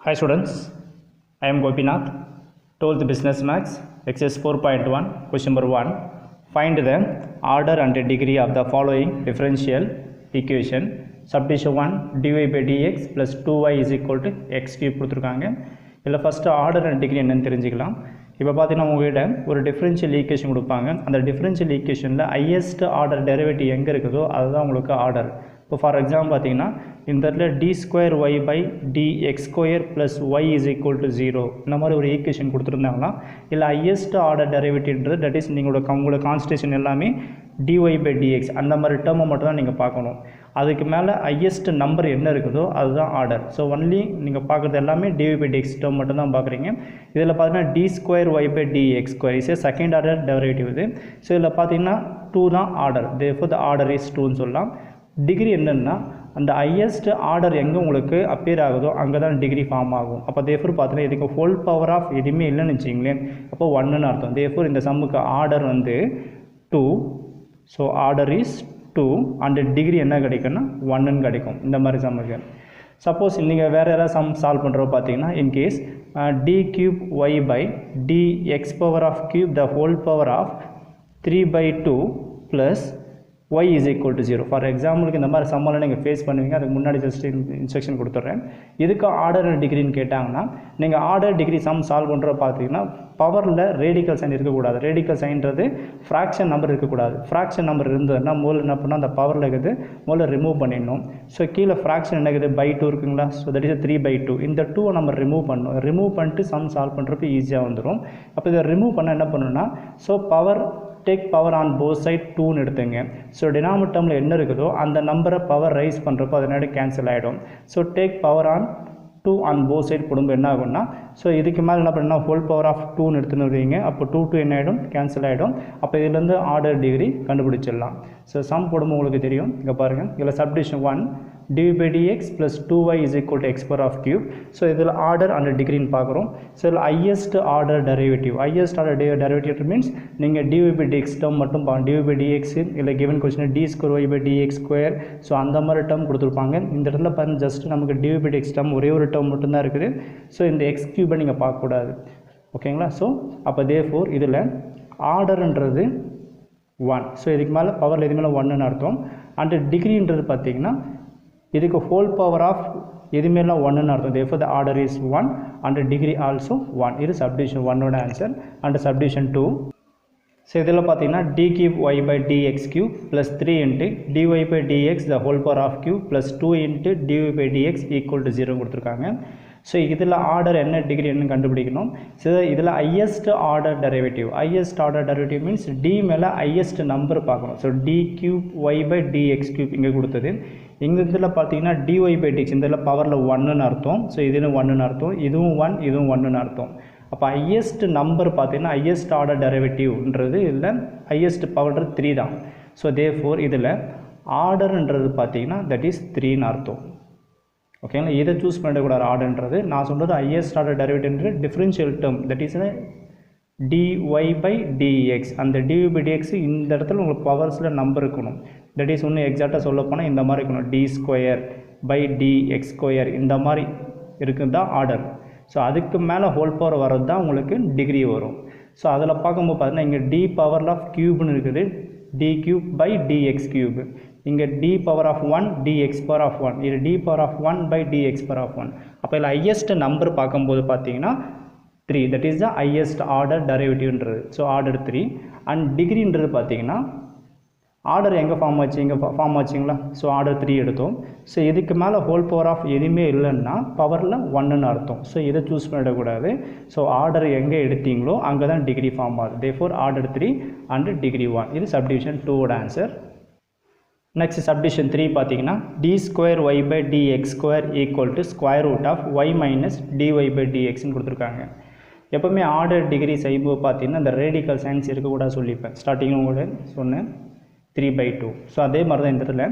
Hi students, I am Gopinath, 12th Business Maths, exercise 4.1, question number 1. Find the order and degree of the following differential equation. Subdivision 1, dy by dx plus 2y is equal to x cube கொடுத்துருக்காங்க. இதில் first order and degree என்னன்னு தெரிஞ்சுக்கலாம். இப்போ பார்த்தீங்கன்னா உங்கள்கிட்ட ஒரு differential equation கொடுப்பாங்க. அந்த டிஃப்ரென்ஷியல் ஈக்குவேஷனில் ஹையஸ்ட் ஆர்டர் டெரிவேட்டிவ் எங்கே இருக்குதோ அதுதான் உங்களுக்கு ஆர்டர். இப்போ ஃபார் எக்ஸாம்பிள் பார்த்தீங்கன்னா இந்த இடத்துல D square Y by D X square plus Y is equal to 0 இந்த மாதிரி ஒரு ஈக்குவேஷன் கொடுத்துருந்தாங்கன்னா இல்லை ஹையஸ்ட் ஆர்டர் டெரிவேட்டிவ்ன்றது தட் இஸ் உங்களோட கான்ஸ்டன்டேஷன் எல்லாமே dy by dx அந்த மாதிரி டேர்மை மட்டும் தான் நீங்கள் பார்க்கணும். அதுக்கு மேலே ஹையஸ்ட் நம்பர் என்ன இருக்குதோ அதுதான் ஆர்டர். ஸோ ஒன்லி நீங்கள் பார்க்குறது எல்லாமே dy by dx டேர்ம் மட்டும் தான் பார்க்குறீங்க. இதில் பார்த்தீங்கன்னா D square Y by D X square is second order derivative இது. ஸோ இதில் பார்த்தீங்கன்னா 2 தான் order. Therefore the order is 2ன்னு சொல்லலாம். டிகிரி என்னென்னா அந்த ஹையஸ்ட் ஆர்டர் எங்கே உங்களுக்கு அப்பியர் ஆகுதோ அங்கே தான் டிகிரி ஃபார்ம் ஆகும். அப்போ தேர்ஃபோர் பார்த்தீங்கன்னா இதுக்கு ஹோல் பவர் ஆஃப் எதுவுமே இல்லைன்னு வச்சிங்களேன், அப்போ 1ன்னு அர்த்தம். தேர்ஃபோர் இந்த சம்முக்கு ஆர்டர் வந்து 2. So order is 2 and degree என்ன கிடைக்குன்னா 1ன்னு கிடைக்கும் இந்த மாதிரி சம்முக்கு. சப்போஸ் நீங்கள் வேறு யாராவது சம் சால்வ் பண்ணுறப்ப பார்த்தீங்கன்னா in case D cube Y by D X power of cube the whole power of 3/2 plus y is equal to 0. For எக்ஸாம்பிளுக்கு இந்த மாதிரி சம்மெல்லாம் நீங்கள் ஃபேஸ் பண்ணுவீங்க. அதுக்கு முன்னாடி ஜஸ்ட் இன்ஸ்ட்ரக்ஷன் கொடுத்துட்றேன். இதுக்கு ஆர்டர் டிகிரின்னு கேட்டாங்கன்னா நீங்கள் ஆர்டர் டிகிரி சம் சால்வ் பண்ணுற பார்த்தீங்கன்னா பவரில் ரேடிக்கல் சைன் இருக்கக்கூடாது. ரேடிக்கல் சைன்றது ஃப்ராக்ஷன் நம்பர் இருக்கக்கூடாது. ஃப்ராக்ஷன் நம்பர் இருந்ததுன்னா முதல்ல என்ன பண்ணால் அந்த பவரில் இருக்குது முதல்ல ரிமூவ் பண்ணிடணும். ஸோ கீழே ஃப்ராக்ஷன் என்ன இருக்குது by2 இருக்குங்களா. So that is 3/2. இந்த 2 நம்ம ரிமூவ் பண்ணணும். ரிமூவ் பண்ணிட்டு சம் சால்வ் பண்ணுறப்ப ஈஸியாக வந்துடும். அப்போ இதை ரிமூவ் பண்ண என்ன பண்ணணும்னா so power take power on both side 2ன்னு எடுத்துங்க. ஸோ டினாமினேட்டரில் என்ன இருக்குதோ அந்த நம்பரை பவர் ரைஸ் பண்ணுறப்போ அதனால கேன்சல் ஆகிடும். So take power on 2 on both side போடும்போது என்ன ஆகும்னா ஸோ இதுக்கு மேலே என்ன பண்ணால் ஹோல் பவர் ஆஃப் 2ன்னு எடுத்துன்னு வருவீங்க. அப்போ 2 என்ன ஆகிடும், கேன்சல் ஆகிடும். அப்போ இதுலேருந்து ஆர்டர் டிகிரி கண்டுபிடிச்சிடலாம். ஸோ சம் போடும்போது உங்களுக்கு தெரியும். இங்கே பாருங்கள், இதில் subdivision 1 dy by dx plus 2y is equal to x power of cube. So இதில் ஆர்டர் அண்ட் டிகிரின்னு பார்க்குறோம். ஸோ இதில் highest order derivative derivative means நீங்கள் dy by dx டேர்ம் மட்டும் dy by dx இல்லை given question D square Y by dx square so அந்த மாதிரி term கொடுத்துருப்பாங்க. இந்த இடத்துல பாருங்கள் ஜஸ்ட் நமக்கு dy by dx டேர்ம் ஒரே ஒரு டேர்ம் மட்டும்தான் இருக்குது. ஸோ இந்த எக்ஸ் கியூபை நீங்கள் பார்க்கக்கூடாது. ஓகேங்களா. ஸோ அப்போ தேர்ஃபோர் இதில் ஆர்டர்ன்றது 1. ஸோ இதுக்கு மேலே பவரில் எது மேலே 1ன்னு அர்த்தம். அண்ட் டிகிரின்றது பார்த்தீங்கன்னா இதுக்கு ஹோல் பவர் ஆஃப் எதுமேலாம் 1ன்னு அர்த்தம். Therefore the order is 1 and degree also 1. இது சப்டிவிஷன் 1ஓட ஆன்சர். அண்ட் சப்டிவிஷன் 2 ஸோ இதில் பார்த்தீங்கன்னா D cube Y by D X cube plus 3 into dy by dx the whole power of cube plus 2 into dy by dx equal to 0 கொடுத்துருக்காங்க. So இதில் order என்ன degree என்ன கண்டுபிடிக்கணும். So இதில் highest order derivative means D மேலே highest number பார்க்கணும். So D cube Y by D X cube இங்கே கொடுத்தது. இங்கே இதில் பார்த்தீங்கன்னா டிஒய் பை டிஎக்ஸ் இந்த இதில் பவரில் 1ன்னு அர்த்தம். ஸோ இதுன்னு 1ன்னு அர்த்தம். இதுவும் 1 இதுவும் 1ன்னு அர்த்தம். அப்போ ஹையஸ்ட் நம்பர் பார்த்தீங்கன்னா ஹையஸ்ட் ஆர்டர் டெரிவேட்டிவ்ன்றது இதில் ஹையஸ்ட் பவர் 3 தான். ஸோ தேர்ஃபோர் இதில் ஆர்டர்ன்றது பார்த்தீங்கன்னா தட் இஸ் 3ன்னு அர்த்தம். ஓகேங்களா. இதை சூஸ் பண்ணக்கூடாது ஆர்டர்ன்றது. நான் சொல்கிறது ஹையஸ்ட் ஆர்டர் டெரிவேட்டிவ்ன்றது differential term that is dy by dx. அந்த dy by dx இந்த இடத்துல உங்களுக்கு பவர்ஸில் நம்பர் இருக்கணும். தட் இஸ் ஒன்று எக்ஸாக்டாக சொல்ல போனால் இந்த மாதிரி இருக்கணும். D square by D X square இந்த மாதிரி இருக்குது தான் ஆர்டர். ஸோ அதுக்கு மேலே ஹோல் பவர் வர்றது தான் உங்களுக்கு டிகிரி வரும். ஸோ அதில் பார்க்கும்போது பார்த்தீங்கன்னா இங்கே டி பவர் ஆஃப் கியூப்னு இருக்குது. D cube by D X cube. இங்கே d power of 1 d X power of 1. இது d power of 1 by D X power of 1. அப்போ இதில் ஹையஸ்ட் நம்பர் பார்க்கும்போது பார்த்தீங்கன்னா 3 that is the highest order டெரிவேட்டிவ்ன்றது. So order 3 and டிகிரின்றது பார்த்தீங்கன்னா order எங்கே ஃபார்ம் ஆச்சு, இங்கே ஃபார்ம் ஆச்சுங்களா. ஸோ ஆர்டர் 3 எடுத்தோம். ஸோ இதுக்கு மேலே ஹோல் பவர் ஆஃப் எதுவுமே இல்லைன்னா பவரில் 1ன்னு அர்த்தம். ஸோ இதை சூஸ் பண்ணிடக்கூடாது. ஸோ ஆர்டர் எங்கே எடுத்தீங்களோ அங்கே தான் டிகிரி ஃபார்ம் ஆகுது. Therefore order 3 and degree 1. இது சப்டிவிஷன் 2ஓட ஆன்சர். நெக்ஸ்ட் சப்டிவிஷன் 3 பார்த்தீங்கன்னா D square Y by D X square equal to square root of y minus dy by டிஎக்ஸ்ன்னு கொடுத்துருக்காங்க. எப்போவுமே ஆர்டர் டிகிரி செய்யும்போது பார்த்தீங்கன்னா இந்த ரேடிக்கல் சைன்ஸ் இருக்கக்கூடாது சொல்லிப்பேன். ஸ்டார்டிங்கில் கூட சொன்னேன் 3/2. ஸோ அதே மாதிரி தான் இந்த இடத்துல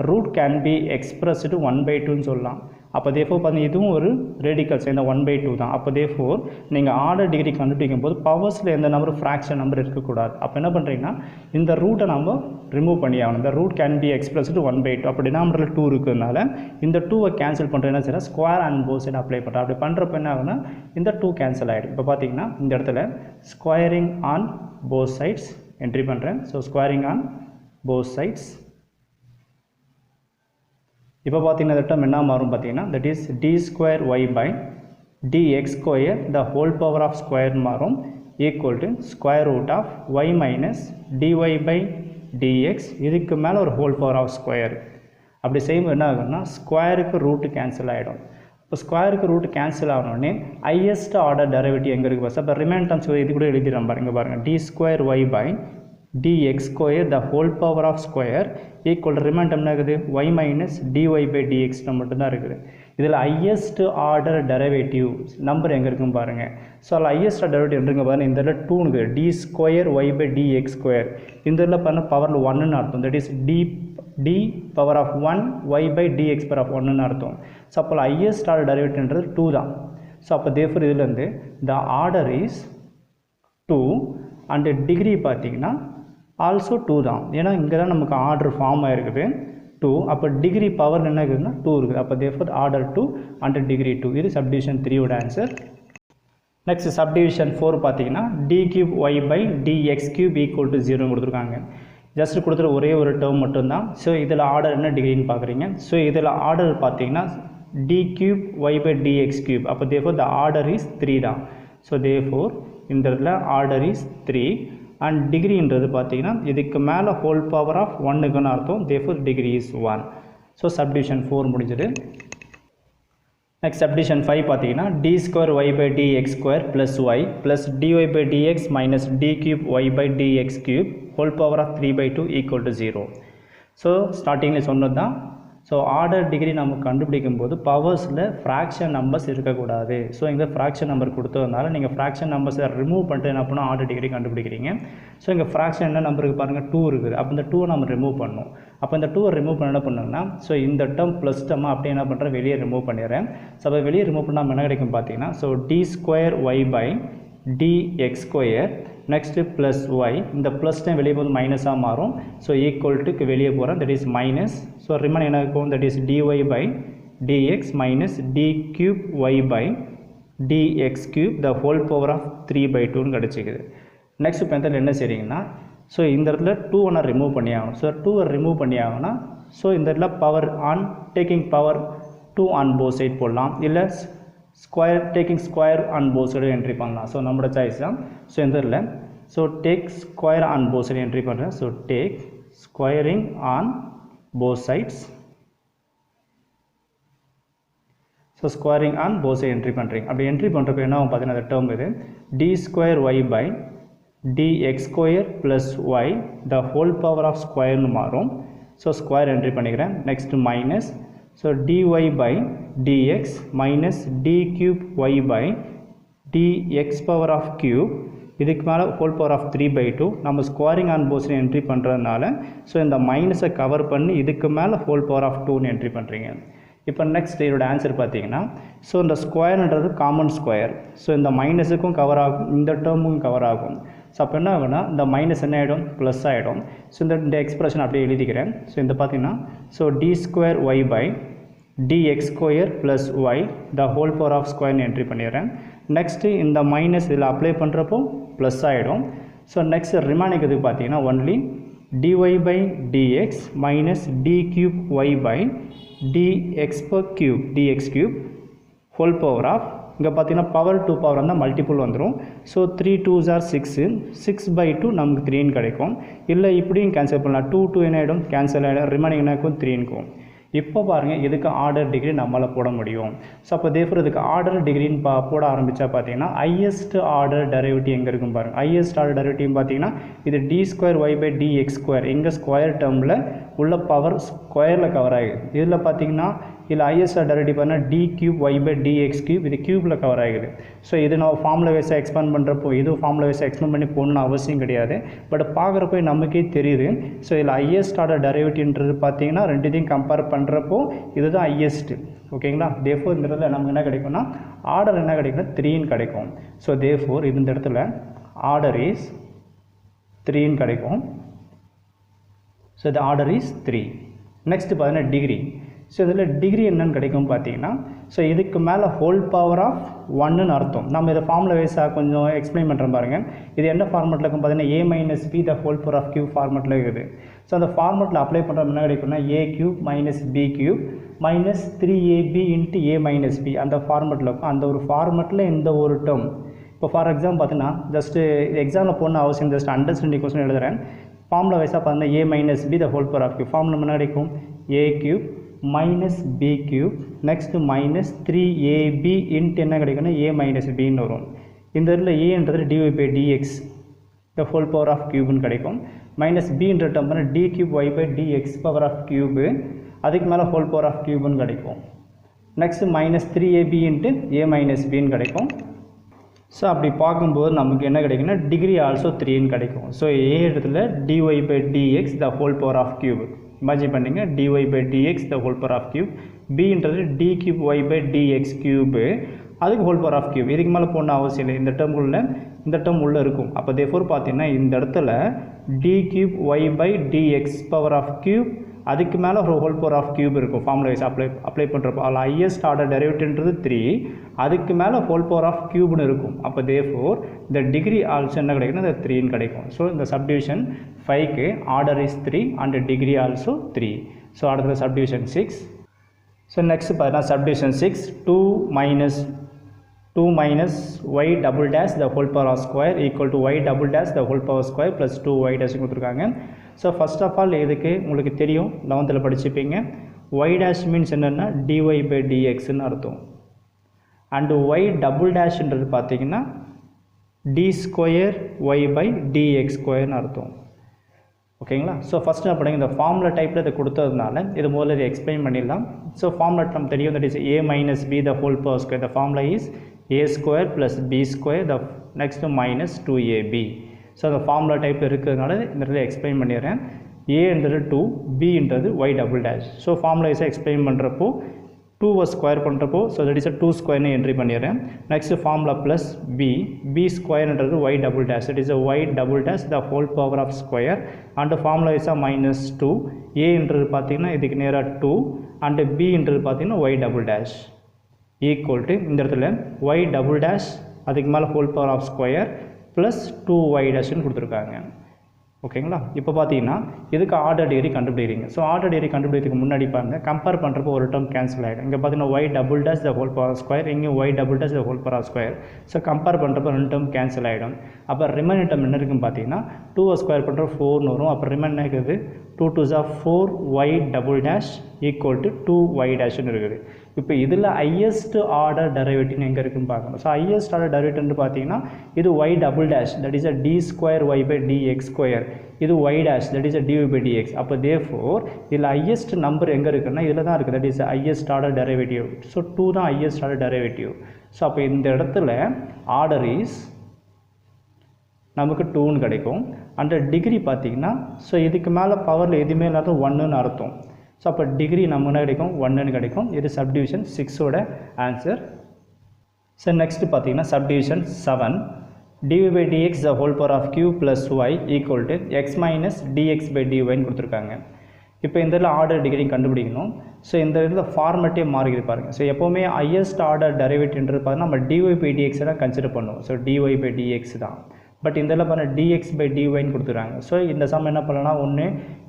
ரூட் கேன் பி எக்ஸ்பிரஸ்டு 1/2ன்னு சொல்லலாம். அப்போ தேர்ஃபோர் பார்த்தீங்கன்னா இதுவும் ஒரு ரேடிக்கல் சேர்ந்த 1/2 தான். அப்போ தேர்ஃபோர் நீங்கள் ஆர்டர் டிகிரி கண்டுபிடிக்கும் போது பவர்ஸில் எந்த நம்பர் ஃப்ராக்ஷன் நம்பர் இருக்கக்கூடாது. அப்போ என்ன பண்ணுறீங்கன்னா இந்த ரூட்டை நம்ம ரிமூவ் பண்ணி ஆகணும். இந்த ரூட் கேன் பி எக்ஸ்பிரஸ்டு 1/2. அப்போ டினாமினேட்டரில் 2 இருக்கிறதுனால இந்த 2வை கேன்சல் பண்ணுறது என்ன செய்யலாம், square and both side apply பண்ணுறோம். அப்படி பண்ணுறப்ப என்ன ஆகுனா இந்த 2 கேன்சல் ஆகிடும். இப்போ பார்த்தீங்கன்னா இந்த இடத்துல squaring on both sides entry பண்ணுறேன். So squaring on both sides. இப்போ பார்த்தீங்கன்னா இந்த டேர்ம் என்ன மாறும் பார்த்தீங்கன்னா that is d square Y by dx square the whole power of square மாறும் equal to square root of y minus dy by dx. இதுக்கு மேலே ஒரு ஹோல் பவர் ஆஃப் ஸ்கொயர். அப்படி செய்யும்போது என்ன ஆகும்னா ஸ்கொயருக்கு ரூட்டு கேன்சல் ஆகிடும். இப்போ ஸ்கொயருக்கு ரூட்டு கேன்சல் ஆகணுன்னே ஹையஸ்ட் ஆர்டர் டெரிவேட்டிவ் எங்கே இருக்குது ஃபஸ்ட். அப்போ ரிமைன் டேர்ம்ஸ் இது கூட எழுதிடுறோம் பாருங்க D square Y by dx square the whole power of square equal remain term என்ன இருக்குது Y minus dy by DX மட்டும்தான் இருக்குது. இதில் ஹையஸ்ட் ஆர்டர் டெரிவேட்டிவ் நம்பர் எங்கே இருக்குன்னு பாருங்கள். ஸோ அதில் ஹையஸ்ட் ஆர்டர் டெரிவேட்டிவ் எங்கே பாருங்கள், இந்த இடத்துல 2 இருக்குது. D square Y by dx square இந்த இதில் பாருங்கள் பவரில் 1ன்னு அர்த்தம். That is d power of 1 y by dx power of 1ன்னு அர்த்தம். ஸோ அப்போ ஹையஸ்ட் ஆர்டர் டெரிவேட்டிவ்ன்றது 2 தான். ஸோ அப்போ தேர்ஃபோர் இதுலேருந்து த ஆர்டர் இஸ் 2 அண்ட் டிகிரி பார்த்தீங்கன்னா ஆல்சோ 2 தான். ஏன்னா இங்கே தான் நமக்கு ஆர்டர் ஃபார்ம் ஆகிருக்குது 2. அப்போ டிகிரி பவர் என்ன இருக்குதுன்னா 2 இருக்குது. அப்போ தேர்ஃபோர் ஆர்டர் 2 அண்ட் டிகிரி 2. இது சப்டிவிஷன் 3யோட ஆன்சர். நெக்ஸ்ட் சப்டிவிஷன் 4 பார்த்தீங்கன்னா D cube Y by DX cube equal to 0 கொடுத்துருக்காங்க. ஜஸ்ட் கொடுத்துற ஒரே ஒரு டேர்ம் மட்டும்தான். ஸோ இதில் ஆர்டர் என்ன டிகிரின்னு பார்க்குறீங்க. ஸோ இதில் ஆர்டர் பார்த்தீங்கன்னா D cube Y by DX cube. அப்போ தேர்ஃபோர் த ஆர்டர் இஸ் 3 தான். ஸோ தேர்ஃபோர் இந்த இடத்துல ஆர்டர் இஸ் 3 அண்ட் டிகிரின்றது பார்த்தீங்கன்னா இதுக்கு மேலே ஹோல் பவர் ஆஃப் 1க்குன்னு அர்த்தம். Therefore degree is 1. So subdivision 4 முடிஞ்சது. நெக்ஸ்ட் சப்டிவிஷன் 5 பார்த்தீங்கன்னா D square Y by dx square plus Y plus DY by dx minus D cube Y by DX cube whole power of 3/2 equal to 0. So ஸ்டார்டிங்கில் சொன்னது தான். So order degree நம்ம கண்டுபிடிக்கும் போது பவர்ஸில் fraction numbers இருக்கக்கூடாது. So இங்கே fraction number கொடுத்ததுனால நீங்கள் ஃப்ராக்ஷன் நம்பர்ஸை ரிமூவ் பண்ணிட்டு என்ன பண்ணால் ஆர்டர் டிகிரி கண்டுபிடிக்கிறீங்க. ஸோ இங்கே ஃப்ராக்ஷன் என்ன நம்பருக்கு பாருங்கள் 2 இருக்குது. அப்போ இந்த 2 நம்ம ரிமூவ் பண்ணணும். அப்போ இந்த 2 ரிமூவ் பண்ண என்ன பண்ணுங்கன்னா ஸோ இந்த டேர்ம் ப்ளஸ் டேர்மாக அப்படியே என்ன பண்ணுறேன் வெளியே ரிமூவ் பண்ணிடுறேன். ஸோ அப்போ வெளியே ரிமூவ் பண்ணால் என்ன கிடைக்கும் பார்த்தீங்கன்னா so D square Y by dx square next plus y இந்த ப்ளஸ் டைம் வெளியே போது மைனஸாக மாறும். ஸோ ஈக்குவல் டுக்கு வெளியே போகிறேன் that is minus. So remain என்ன இருக்கும் that is dy by dx minus d cube Y by dx cube the whole power of 3/2ன்னு கிடச்சிக்குது. நெக்ஸ்ட் இப்போ இந்த என்ன செய்றீங்கன்னா ஸோ இந்த இடத்துல 2 ரிமூவ் பண்ணி ஆகணும். ஸோ 2 ரிமூவ் பண்ணி ஆகணும்னா ஸோ இந்த இடத்துல power on taking power 2 on both side போடலாம், இல்லை square taking square on both side entry பண்ணலாம். ஸோ நம்மளோட சாய்ஸ் தான். ஸோ இந்த இதில் so take square on both side entry பண்ணுறேன். So take squaring on both sides. So squaring on both side entry பண்ணுறீங்க. அப்படி என்ட்ரி பண்ணுறப்ப என்ன ஆகும் பார்த்தீங்கன்னா அந்த டேர்ம் இது D square Y by dx square plus Y the whole power of ஸ்கொயர்னு மாறும். ஸோ ஸ்கொயர் என்ட்ரி பண்ணிக்கிறேன். Next minus so dy by dx minus d cube y by dx power of cube இதுக்கு மேலே whole power of 3/2 நம்ம squaring on portion entry பண்ணுறதுனால so இந்த மைனஸை cover பண்ணி இதுக்கு மேலே ஹோல் பவர் ஆஃப் 2ன்னு என்ட்ரி பண்ணுறீங்க. இப்போ நெக்ஸ்ட் இதோட ஆன்சர் பார்த்தீங்கன்னா ஸோ இந்த ஸ்கொயர்ன்றது காமன் ஸ்கொயர். ஸோ இந்த மைனஸுக்கும் கவர் ஆகும், இந்த டேர்முக்கும் கவர் ஆகும். ஸோ அப்போ என்ன ஆகுனா இந்த மைனஸ் என்ன ஆகிடும் ப்ளஸ் ஆகிடும். ஸோ இந்த எக்ஸ்பிரஷன் அப்படியே எழுதிக்கிறேன். ஸோ இந்த பார்த்தீங்கன்னா so D square Y by dx square plus Y the whole power of ஸ்கொயர்னு என்ட்ரி பண்ணிடுறேன். நெக்ஸ்ட்டு இந்த மைனஸ் இதில் அப்ளை பண்ணுறப்போ ப்ளஸ் ஆகிடும். ஸோ நெக்ஸ்ட் ரிமைனிங் இதுக்கு பார்த்தீங்கன்னா only dy by dx minus d cube Y by dx cube whole power of இங்கே பார்த்தீங்கன்னா பவர் 2 பவர் வந்தால் மல்டிபிள் வந்துடும். ஸோ 3 2s are 6 6/2 நமக்கு 3ன்னு கிடைக்கும். இல்லை இப்படியும் கேன்சல் பண்ணலாம். 2 என்ன ஆகிடும் கேன்சல் ஆகிடும். ரிமைனிங் என்ன இருக்கும் 3ன்னுக்கும். இப்போ பாருங்கள் இதுக்கு ஆர்டர் டிகிரி நம்மளால் போட முடியும். ஸோ அப்போ தேர்ஃபோர் இதுக்கு ஆர்டர் டிகிரின்னு போட ஆரம்பித்தா பார்த்தீங்கன்னா ஹையஸ்ட் ஆர்டர் டெரிவேட்டிவ் எங்கே இருக்கும் பாருங்கள். ஹையஸ்ட் ஆர்டர் டெரிவேட்டிவ் பார்த்தீங்கன்னா இது D square Y by dx square எங்கே ஸ்கொயர் டேர்மில் உள்ள பவர் ஸ்கொயரில் கவர் ஆகுது. இதில் பார்த்தீங்கன்னா இதில் ஹையஸ்ட் ஆர்டர் டெரிவேட்டிவ் பார்த்தீங்கன்னா D cube Y by dx cube இது கியூப்பில் கவர் ஆகுது. ஸோ இது நம்ம ஃபார்முலா வைஸாக எக்ஸ்பேண்ட் பண்ணுறப்போ இது ஃபார்முலா வைஸாக எக்ஸ்பேண்ட் பண்ணி போகணுன்னு அவசியம் கிடையாது. பட் பார்க்குறப்போ நமக்கே தெரியுது. ஸோ இதில் ஹையஸ்ட் ஆர்டர் டெரிவேட்டிவ்ன்றது பார்த்தீங்கன்னா ரெண்டுத்தையும் கம்பேர் பண்ணுறப்போ இதுதான் ஹையஸ்ட்டு. ஓகேங்களா. தேர்ஃபோர் இந்த இடத்துல நமக்கு என்ன கிடைக்கும்னா ஆர்டர் என்ன கிடைக்கும்னா 3ன்னு கிடைக்கும். ஸோ தேர்ஃபோர் இந்த இடத்துல ஆர்டர் இஸ் 3ன்னு கிடைக்கும். So the order is 3. Next பார்த்தீங்கன்னா டிகிரி. ஸோ இதில் டிகிரி என்னன்னு கிடைக்கும் பார்த்தீங்கன்னா, ஸோ இதுக்கு மேலே ஹோல் பவர் ஆஃப் 1ன்னு அர்த்தம். நம்ம இதை ஃபார்முலா வைஸாக கொஞ்சம் எக்ஸ்பிளைன் பண்ணுறோம் பாருங்கள். இது என்ன ஃபார்மெட்டில் இருக்கும் பார்த்தீங்கன்னா a minus b the whole power of cube ஃபார்மெட்டில் இருக்குது. ஸோ அந்த ஃபார்மெட்டில் அப்ளை பண்ணுற என்ன கிடைக்கும்னா a cube minus b cube minus 3ab into a minus b அந்த ஃபார்மெட்டில் இருக்கும். அந்த ஒரு ஃபார்மெட்டில் இந்த ஒரு டேர்ம் இப்போ ஃபார் எக்ஸாம்பிள் பார்த்தீங்கன்னா ஜஸ்ட்டு எக்ஸாமில் போன அவசியம் ஜஸ்ட் அண்டர்ஸ்டாண்டிங் கொஸ்டின் எழுதுகிறேன். ஃபார்முலா வைஸாக பார்த்தீங்கன்னா a minus b the whole power of cube formula என்ன கிடைக்கும் a cube minus b cube next minus 3ab into என்ன கிடைக்கும்னா a மைனஸ் பின்னு வரும். இந்த இடத்துல ஏன்றது dy by dx the whole power of கியூப்னு கிடைக்கும். மைனஸ் பின்ற டேர்ம் பண்ணால் d cube y by dx power of cube அதுக்கு மேலே ஹோல் பவர் ஆஃப் கியூப்னு கிடைக்கும். Next minus 3ab into a minus பின்னு கிடைக்கும். ஸோ அப்படி பார்க்கும்போது நமக்கு என்ன கிடைக்குன்னா டிகிரி ஆல்சோ 3ன்னு கிடைக்கும். ஸோ ஏ இடத்துல dy by dx the whole power of cube imagine பண்ணிங்க dy by dx the whole power of cube பின்றது d cube y by dx cube அதுக்கு ஹோல் பவர் ஆஃப் கியூப் இதுக்கு மேலே போன அவசியம் இல்லை. இந்த டேர்ம் உள்ளே இருக்கும். அப்போ தேர்ஃபோர் பார்த்தீங்கன்னா இந்த இடத்துல d cube y by dx power of cube அதுக்கு மேலே ஒரு ஹோல் பவர் ஆஃப் கியூப் இருக்கும். ஃபார்முலா வைஸ் அப்ளை பண்ணுறப்போ அதில் ஹையஸ்ட் ஆர்டர் டெரிவேட்டிவ்ன்றது 3 அதுக்கு மேலே ஹோல் பவர் ஆஃப் கியூப்னு இருக்கும். அப்போ தேர்ஃபோர் இந்த டிகிரி ஆல்சோ என்ன கிடைக்குன்னா இந்த 3ன்னு கிடைக்கும். ஸோ இந்த சப்டிவிஷன் 5க்கு order is 3 and degree also 3. So அடுத்தது சப்டிவிஷன் 6. ஸோ நெக்ஸ்ட் பார்த்தீங்கன்னா subdivision 6 2 minus y double dash the whole power of square equal to y double dash the whole power square plus 2y dash கொடுத்துருக்காங்க. So first of all இதுக்கு உங்களுக்கு தெரியும் 11th படிச்சுப்பீங்க y dash means என்னென்னா dy by dxன்னு அர்த்தம். And y double dashன்றது பார்த்தீங்கன்னா d square y by dx ஸ்கொயர்னு அர்த்தம். ஓகேங்களா. ஸோ ஃபஸ்ட்டு என்ன பண்ணுங்க இந்த ஃபார்முலா டைப்பில் இதை கொடுத்ததுனால இது முதல்ல இதை எக்ஸ்பிளைன் பண்ணிடலாம். ஸோ ஃபார்முலா நம்ம தெரியும் that is a minus b the whole power square the formula is a square plus b square the next minus 2ab. So அந்த ஃபார்முலா டைப் இருக்கிறதுனால இந்த இடத்துல எக்ஸ்பிளைன் பண்ணிடுறேன். ஏன்றது 2 bன்றது y double dash. So formula வைஸாக explain பண்ணுறப்போ 2 square பண்ணுறப்போ so that is 2 ஸ்கொயர்னு என்ட்ரி பண்ணிடுறேன். நெக்ஸ்ட் ஃபார்முலா ப்ளஸ் b ஸ்கொயர்ன்றது y double dash it is y double dash the whole power of square and formula வைஸாக minus 2 ஏன்றது பார்த்தீங்கன்னா இதுக்கு நேராக 2 அண்டு bன்றது பார்த்தீங்கன்னா y double dash equal to இந்த இடத்துல y டபுள் டேஷ் அதுக்கு மேலே whole power of square plus 2y டேஷ்னு கொடுத்துருக்காங்க. ஓகேங்களா. இப்போ பார்த்தீங்கன்னா இதுக்கு ஆர்டர் டிகிரி கண்டுபிடிக்கிறீங்க. ஸோ ஆர்டர் டிகிரி கண்டுபிடிக்கிறதுக்கு முன்னாடி பாருங்கள் கம்பேர் பண்ணுறப்போ ஒரு டேர்ம் கேன்சல் ஆகிடும். இங்கே பார்த்தீங்கன்னா y double dash the whole power square இங்கே y double dash the whole power square. So compare பண்ணுறப்போ 2 டேர்ம் கேன்சல் ஆகிடும். அப்போ ரிமைனிங் டேர்ம் என்ன இருக்குன்னு பார்த்தீங்கன்னா 2 ஸ்கொயர் பண்ணுற 4ன்னு வரும். அப்போ ரிமைன் இருக்குது 2 2s are 4y double dash equal to 2y டேஷ்னு இருக்குது. இப்போ இதில் ஹையஸ்ட் ஆர்டர் டெரிவேட்டிவ் எங்கே இருக்குன்னு பார்க்கணும். ஸோ ஹையஸ்ட் ஆர்டர் டெரிவேட்டிவ்னு பார்த்தீங்கன்னா இது y double dash that is d square y by dx square இது y dash that is dy by dx. அப்போ தேர்ஃபோர் இதில் ஹையஸ்ட் நம்பர் எங்கே இருக்குன்னா இதில் தான் இருக்குது that is highest order derivative. So 2 தான் ஹையஸ்ட் ஆர்டர் டெரிவேட்டிவ். ஸோ அப்போ இந்த இடத்துல ஆர்டர் இஸ் நமக்கு 2ன்னு கிடைக்கும். அந்த டிகிரி பார்த்தீங்கன்னா ஸோ இதுக்கு மேலே பவரில் எதுவுமே இல்லாத 1ன்னு அர்த்தம். ஸோ அப்போ டிகிரி நம்ம என்ன கிடைக்கும் 1ன்னு கிடைக்கும். இது சப்டிவிஷன் 6ஓட ஆன்சர். ஸோ நெக்ஸ்ட் பார்த்தீங்கன்னா subdivision 7 dy by dx the whole power of q plus y equal to x minus dx by dyன்னு கொடுத்துருக்காங்க. இப்போ இந்த இதில் ஆர்டர் டிகிரி கண்டுபிடிக்கணும். ஸோ இந்த இதில் ஃபார்மெட்டே மாறிக்குது பாருங்கள். ஸோ எப்போவுமே ஹையஸ்ட் ஆர்டர் டெரிவேட்டிவ்ன்றது பார்த்தீங்கன்னா நம்ம dy by dx தான் கன்சிடர் பண்ணுவோம். ஸோ dy by dx தான். பட் இந்த இதில் பார்த்தா dx by dyன்னு கொடுத்துறாங்க. ஸோ இந்த சம் என்ன பண்ணலாம் ஒன்று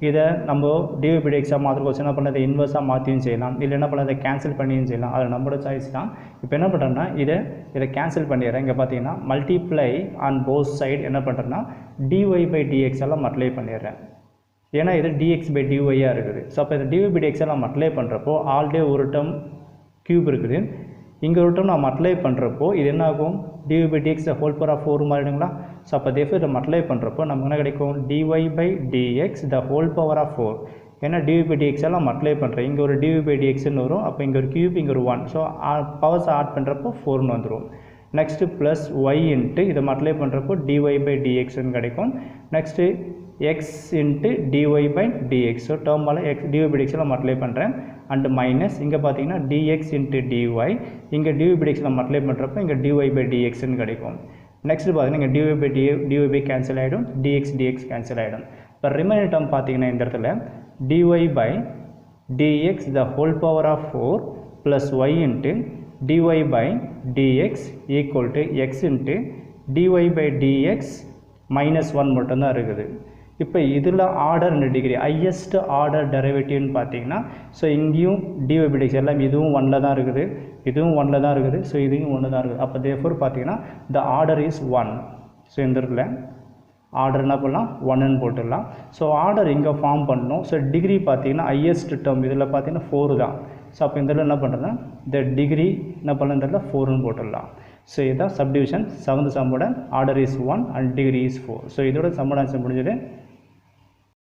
இதை நம்ம dy by dxஆக மாற்றிருக்கோம். என்ன பண்ண இதை இன்வர்ஸாக மாற்றியும் செய்யலாம். இல்லை என்ன பண்ண இதை கேன்சல் பண்ணியும் செய்யலாம். அதில் நம்மளோட சாய்ஸ் தான். இப்போ என்ன பண்ணுறேன்னா இதை கேன்சல் பண்ணிடுறேன். இங்கே பார்த்தீங்கன்னா மல்டிப்ளை ஆன் போத் சைடு என்ன பண்ணுறேன்னா dy by dx எல்லாம் மல்டிப்ளை பண்ணிடுறேன். ஏன்னா இது dx by dyயாக இருக்குது. ஸோ அப்போ இந்த dy by dx எல்லாம் மல்டிப்ளை பண்ணுறப்போ ஆல்ரெடி ஒரு டேர்ம் கியூப் இருக்குது. இங்கே ஒரு டேர்ம் நான் மல்டிப்ளை பண்ணுறப்போ இது என்ன ஆகும் dy by dx whole power of 4 மாறிடுங்களா. ஸோ அப்போ தேர்ஃபோர் இதை மல்டிப்ளை பண்ணுறப்போ நமக்கு என்ன கிடைக்கும் dy by dx the whole power of 4. ஏன்னா dy by dx எல்லாம் மல்டிப்ளை பண்ணுறேன். இங்கே ஒரு dy by dxன்னு வரும். அப்போ இங்கே ஒரு கியூப் இங்கே ஒரு 1. ஸோ பவர்ஸ் ஆட் பண்ணுறப்போ 4ன்னு வந்துடும். நெக்ஸ்ட்டு ப்ளஸ் y இன்ட்டு இதை மல்டிப்ளை பண்ணுறப்போ dy by dxன்னு கிடைக்கும். Next x into dy by dx. So டேர்மால் dy by dx எல்லாம் மல்டிப்ளை பண்ணுறேன். அண்ட் மைனஸ் இங்கே பார்த்தீங்கன்னா டிஎக்ஸ் இன்ட்டு டிஒய், இங்கே டிஒய் பை டிஎக்ஸ் நம்ம அப்ளை பண்ணுறப்போ இங்கே டிஒய் பை டிஎக்ஸ்ன்னு கிடைக்கும். நெக்ஸ்ட் பார்த்தீங்கன்னா இங்கே டிஒய் பை கேன்சல் ஆகிடும், டிஎக்ஸ் கேன்சல் ஆகிடும். இப்போ ரிமைனிங் டேர்ம் பார்த்தீங்கன்னா இந்த இடத்துல dy by dx the whole power of 4 plus y into dy by dx equal to x into dy by dx minus 1 மட்டும்தான் இருக்குது. இப்போ இதில் order and degree highest order டெரிவேட்டிவ்னு பார்த்தீங்கன்னா ஸோ இங்கேயும் டிஒய் பை டிஎக்ஸ் எல்லாம் இதுவும் 1ல் தான் இருக்குது, இதுவும் 1ல் தான் இருக்குது, ஸோ இதுவும் 1 தான் இருக்குது. அப்போ தேர்ஃபோர் பார்த்தீங்கன்னா த ஆர்டர் இஸ் 1. ஸோ இந்த இடத்துல ஆர்டர் என்ன பண்ணலாம் 1ன்னு போட்டுடலாம். ஸோ ஆர்டர் இங்கே ஃபார்ம் பண்ணணும். ஸோ டிகிரி பார்த்தீங்கன்னா ஹையஸ்ட் டேர்ம் இதில் பார்த்தீங்கன்னா 4 தான். ஸோ அப்போ இந்த இடத்துல என்ன பண்ணுறதுன்னா இந்த டிகிரி என்ன பண்ணலாம், இந்த இடத்துல 4ன்னு போட்டுடலாம். ஸோ இதுதான் சப்டிவிஷன். 7th சம்மோட order is 1 and degree is 4. So இதோட சம்மோட ஆன்சர் முடிஞ்சது.